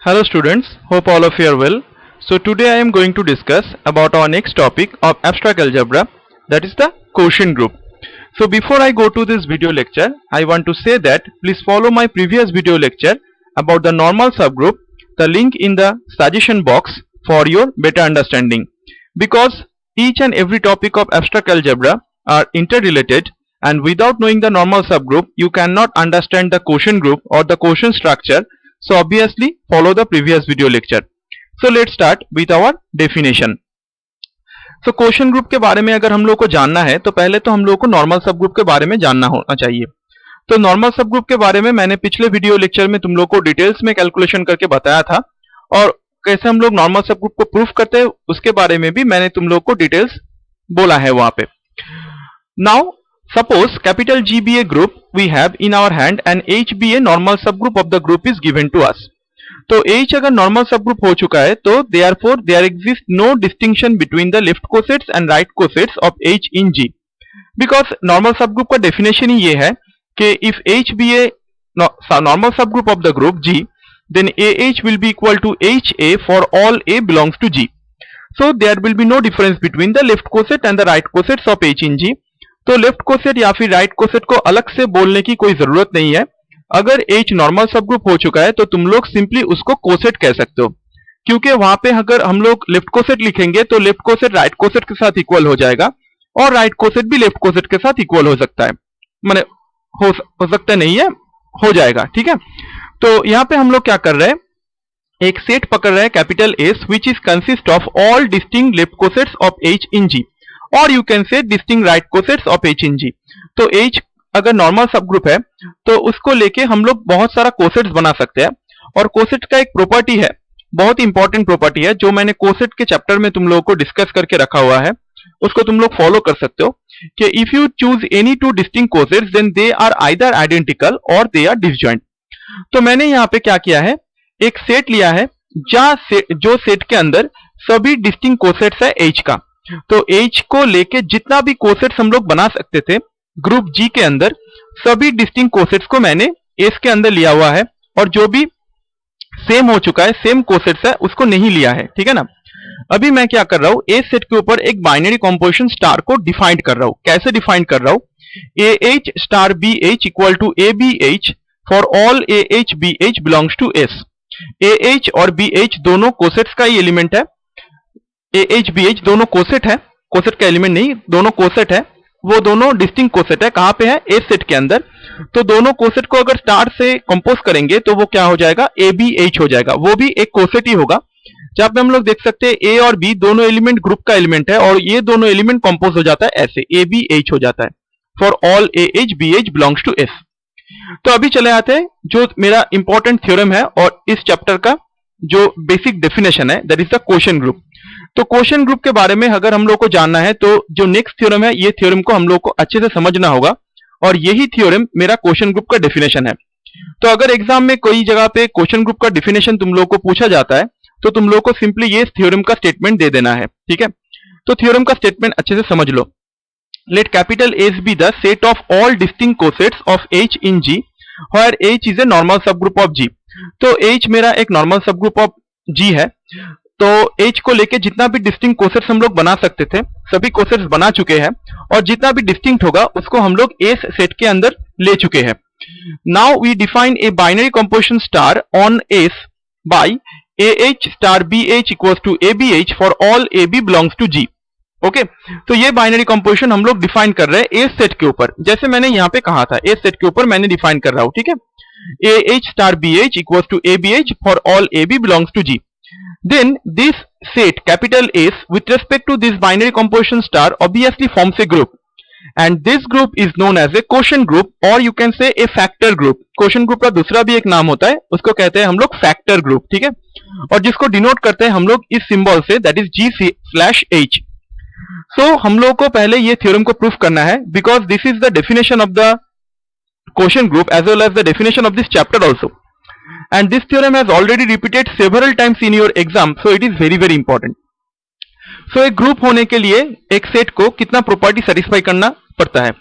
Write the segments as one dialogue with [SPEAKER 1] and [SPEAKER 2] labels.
[SPEAKER 1] Hello students, hope all of you are well. So today I am going to discuss about our next topic of abstract algebra, that is the quotient group. So before I go to this video lecture, I want to say that please follow my previous video lecture about the normal subgroup, the link in the suggestion box for your better understanding. Because each and every topic of abstract algebra are interrelated, and without knowing the normal subgroup, you cannot understand the quotient group or the quotient structure. So obviously follow the previous video lecture. So let's start with our definition. So quotient group के बारे में अगर हम लोग को जानना है तो पहले तो हम लोग को नॉर्मल सब ग्रुप के बारे में जानना होना चाहिए. तो नॉर्मल सब ग्रुप के बारे में मैंने पिछले वीडियो लेक्चर में तुम लोग को डिटेल्स में कैलकुलेशन करके बताया था, और कैसे हम लोग नॉर्मल सब ग्रुप को प्रूफ करते हैं उसके बारे में भी मैंने तुम लोग को डिटेल्स बोला है वहां पे. Now suppose capital G be a group we have in our hand and H be a normal subgroup of the group is given to us. तो H अगर normal subgroup हो चुका है तो therefore there exists no distinction between the left cosets and right cosets of H in G. Because normal subgroup का definition ही ये है कि if H be a normal subgroup of the group G, then AH will be equal to HA for all A belongs to G. So there will be no difference between the left coset and the right cosets of H in G. तो left coset या फिर right coset को अलग से बोलने की कोई जरूरत नहीं है. अगर H नॉर्मल सब ग्रुप हो चुका है तो तुम लोग सिंपली उसको कोसेट कह सकते हो, क्योंकि वहां पे अगर हम लोग लेफ्ट कोसेट लिखेंगे तो लेफ्ट कोसेट राइट कोसेट के साथ इक्वल हो जाएगा और राइट कोसेट भी लेफ्ट कोसेट के साथ इक्वल हो सकता है. माने हो सकता नहीं है, हो जाएगा. ठीक है. तो यहाँ पे हम लोग क्या कर रहे हैं, एक सेट पकड़ रहे हैं capital S which is consist of all distinct left cosets of H in G, और you can say distinct right cosets of H in G. तो H अगर नॉर्मल सब ग्रुप है तो उसको लेके हम लोग बहुत सारा कोसेट्स बना सकते हैं. और कोसेट का एक प्रॉपर्टी है, बहुत इंपॉर्टेंट प्रॉपर्टी है, जो मैंने कोसेट के चैप्टर में तुम लोगों को डिस्कस करके रखा हुआ है, उसको तुम लोग फॉलो कर सकते हो कि if you choose any two distinct cosets then they are either identical और दे आर डिसजॉइंट. तो मैंने यहाँ पे क्या किया है, एक सेट लिया है जो सेट के अंदर सभी डिस्टिंक्ट कोसेट्स है H का. तो H को लेके जितना भी कोसेट्स हम लोग बना सकते थे ग्रुप G के अंदर, सभी डिस्टिंक्ट कोसेट्स को मैंने S के अंदर लिया हुआ है, और जो भी सेम हो चुका है, सेम कोसेट्स है, उसको नहीं लिया है. ठीक है ना. अभी मैं क्या कर रहा हूं, A सेट के ऊपर एक बाइनरी कॉम्पोजिशन स्टार को डिफाइन कर रहा हूं. कैसे डिफाइन कर रहा हूं, AH star BH equal to ABH for all AH BH belongs to S. AH और BH दोनों कोसेट्स का ही एलिमेंट है. AH BH दोनों कोसेट है, कोसेट का एलिमेंट नहीं, दोनों कोसेट है. वो दोनों डिस्टिंक्ट कोसेट है. कहां पे है, ए सेट के अंदर. तो दोनों कोसेट को अगर स्टार से कंपोज करेंगे तो वो क्या हो जाएगा, ABH हो जाएगा. वो भी एक कोसेट ही होगा. जहां पे हम लोग देख सकते हैं A और B दोनों एलिमेंट ग्रुप का एलिमेंट है, और ये दोनों एलिमेंट कंपोज हो जाता है ऐसे, ABH हो जाता है for all AH BH belongs to S. तो अभी चले आते हैं जो मेरा इंपॉर्टेंट थ्योरम है और इस चैप्टर का जो बेसिक डेफिनेशन है, that is the quotient group. तो क्वोशंट ग्रुप के बारे में अगर हम लोग को जानना है तो जो नेक्स्ट थ्योरम है, ये थ्योरम को हम लोग को अच्छे से समझना होगा, और यही थ्योरम मेरा क्वोशंट ग्रुप का डेफिनेशन है. तो अगर एग्जाम में कोई जगह पे क्वोशंट ग्रुप का डेफिनेशन तुम लोग को पूछा जाता है तो तुम लोग को सिंपली ये थ्योरम का स्टेटमेंट दे देना है. ठीक है. तो थ्योरम का स्टेटमेंट अच्छे से समझ लो. Let capital S B the set of all distinct cosets of H in G where H is a normal subgroup of G. तो H मेरा एक normal subgroup of G है. तो H को लेके जितना भी डिस्टिंक्ट कोसेट्स हम लोग बना सकते थे, सभी कोसेट्स बना चुके हैं, और जितना भी डिस्टिंक्ट होगा उसको हम लोग S सेट के अंदर ले चुके हैं. Now we define a binary composition star on S by AH star BH equals to ABH for all AB belongs to G. Okay. तो ये बाइनरी कंपोजिशन हम लोग डिफाइन कर रहे हैं S सेट के ऊपर, जैसे मैंने यहाँ पे कहा था, S सेट के ऊपर मैंने डिफाइन कर रहा हूं. ठीक है. AH star BH equals to ABH for all AB belongs to G. Then this set capital S with respect to this binary composition star obviously forms a group, and this group is known as a quotient group, or you can say a factor group. quotient group का दूसरा भी एक नाम होता है, उसको कहते हैं हम लोग factor group. ठीक है. और जिसको डिनोट करते हैं हम लोग इस सिंबल से, that is G/H. So हम लोग को पहले ये थ्योरम को प्रूफ करना है, because this is the definition of the quotient group as well as the definition of this chapter also. And this theorem has already repeated several times in your exam, so it is very very important. So एक group होने के लिए एक set को कितना property satisfy करना पड़ता है,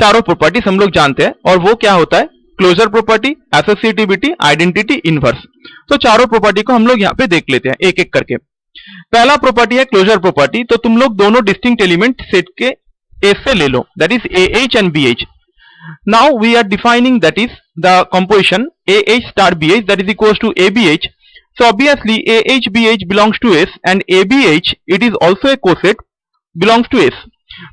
[SPEAKER 1] चारों प्रॉपर्टीज हम लोग जानते हैं, और वो क्या होता है, closure property, associativity, identity, inverse. तो चारों प्रॉपर्टी को हम लोग यहाँ पे देख लेते हैं एक एक करके। पहला प्रॉपर्टी है क्लोजर प्रॉपर्टी। तो तुम लोग दोनों डिस्टिंक्ट एलिमेंट सेट के ए से ले लो, that is AH and BH। Now we are defining that is the composition AH star BH that is equals to ABH. So obviously AH BH belongs to S and ABH it is also a coset belongs to S.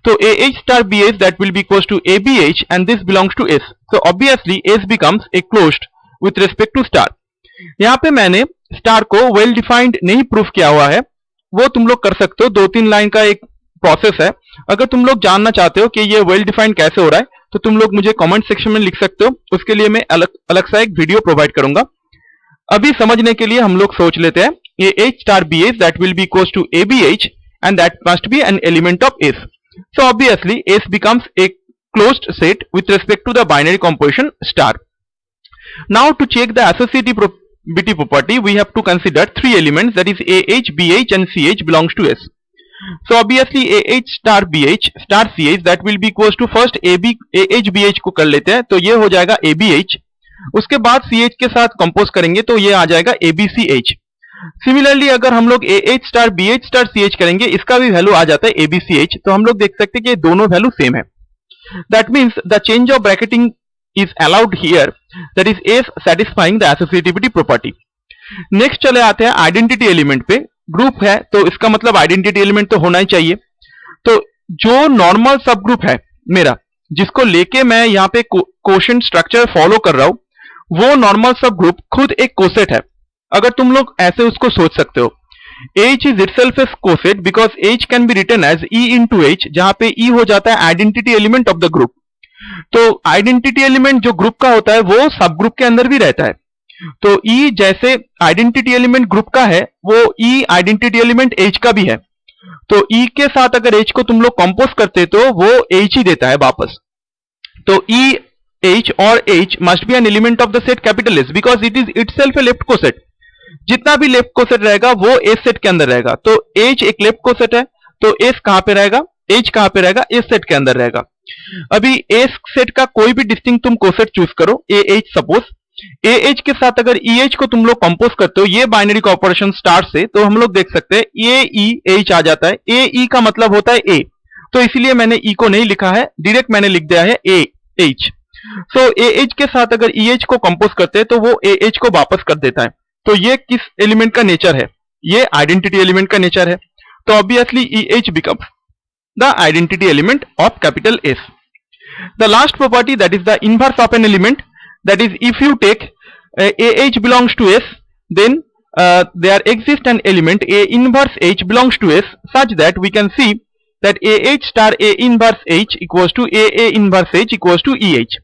[SPEAKER 1] So AH star BH that will be equals to ABH and this belongs to S. So obviously S becomes a closed with respect to star. यहाँ पे मैंने star को well defined नहीं proof किया हुआ है, वो तुम लोग कर सकते हो, 2-3 लाइन का एक प्रोसेस है। अगर तुम लोग जानना चाहते हो कि ये वेल डिफाइंड कैसे हो रहा है तो तुम लोग मुझे कमेंट सेक्शन में लिख सकते हो, उसके लिए मैं अलग सा एक वीडियो प्रोवाइड करूंगा। अभी समझने के लिए हम लोग सोच लेते हैं AH star BH that will be equals to ABH and that must be an element of S. So obviously S becomes a closed set with respect to the binary composition star. Now to check the associativity property we have to consider 3 elements, that is AH, BH and CH belongs to S. So obviously AH star BH star CH that will be equals to first AH BH को कर लेते हैं तो ये हो जाएगा ABH, उसके बाद CH के साथ कंपोज करेंगे तो ये आ जाएगा ABCH। सिमिलरली अगर हम लोग AH star BH star CH करेंगे इसका भी वैल्यू आ जाता है ABCH, तो हम लोग देख सकते हैं कि दोनों वैल्यू सेम है। That means the change of bracketing is allowed here, that is S satisfying the associativity property. Next चले आते हैं आइडेंटिटी एलिमेंट पे। ग्रुप है तो इसका मतलब आइडेंटिटी एलिमेंट तो होना ही चाहिए। तो जो नॉर्मल सब ग्रुप है मेरा, जिसको लेके मैं यहाँ पे कोशेंट स्ट्रक्चर फॉलो कर रहा हूं, वो नॉर्मल सब ग्रुप खुद एक कोसेट है। अगर तुम लोग ऐसे उसको सोच सकते हो, H is itself a coset because H can be written as E into H, जहां पे E हो जाता है identity element of the group. तो आइडेंटिटी एलिमेंट जो ग्रुप का होता है वो सब ग्रुप के अंदर भी रहता है। तो E जैसे आइडेंटिटी एलिमेंट ग्रुप का है, वो E आइडेंटिटी एलिमेंट H का भी है। तो E के साथ अगर H को तुम लोग कंपोज करते तो वो H ही देता है वापस। तो E H और H must be an element of the set capital S because it is itself a left coset. जितना भी लेफ्ट कोसेट रहेगा वो S सेट के अंदर रहेगा। तो H एक लेफ्ट कोसेट है तो S कहां पे रहेगा, H कहां पे रहेगा, S सेट के अंदर रहेगा। अभी S सेट का कोई भी डिस्टिंक्ट तुम कोसेट चूज करो, AH सपोज, AH के साथ अगर EH को तुम लोग कंपोज करते हो ये बाइनरी कॉर्पोरेशन स्टार से, तो हम लोग देख सकते हैं AEH आ जाता है। AE का मतलब होता है A, तो इसीलिए मैंने E को नहीं लिखा है, डायरेक्ट मैंने लिख दिया है AH। सो AH के साथ अगर EH को कंपोज करते हैं तो वो AH को वापस कर देता है। तो ये किस एलिमेंट का नेचर है, ये आइडेंटिटी एलिमेंट का नेचर है। तो obviously EH becomes the identity element of capital S. The last property, that is the inverse of an element, that is if you take AH belongs to S, then there exists an element A inverse H belongs to S such that we can see that AH star A inverse H equals to AA inverse H equals to EH.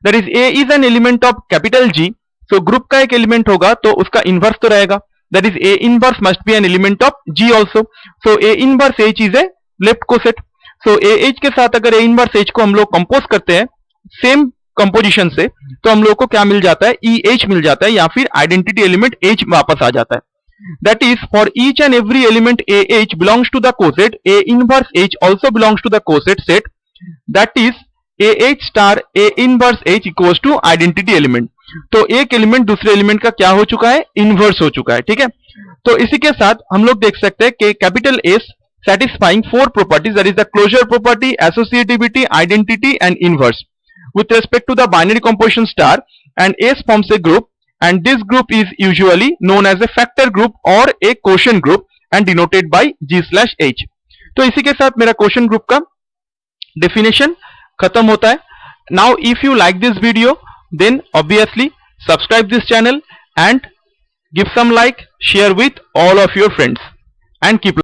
[SPEAKER 1] That is A is an element of capital G, so group का एक element होगा तो उसका inverse तो रहेगा, that is A inverse must be an element of G also. So A inverse H is a left coset. So AH के साथ अगर A inverse H को हम लोग कंपोज करते हैं सेम कंपोजिशन से, तो हम लोग को क्या मिल जाता है, EH मिल जाता है, या फिर आइडेंटिटी एलिमेंट H वापस आ जाता है। That is for each and every element AH belongs to the coset, A inverse H also belongs to the coset set, that is AH star A inverse H equals to identity element. तो एक element दूसरे element का क्या हो चुका है, inverse हो चुका है। ठीक है, तो इसी के साथ हम लोग देख सकते हैं कि capital S satisfying 4 properties, that is the closure property, associativity, identity and inverse with respect to the binary composition star, and S forms a group, and this group is usually known as a factor group or a quotient group and denoted by G/H. तो इसी के साथ मेरा quotient group का definition खत्म होता है। Now if you like this video, then obviously subscribe this channel and give some like, share with all of your friends and keep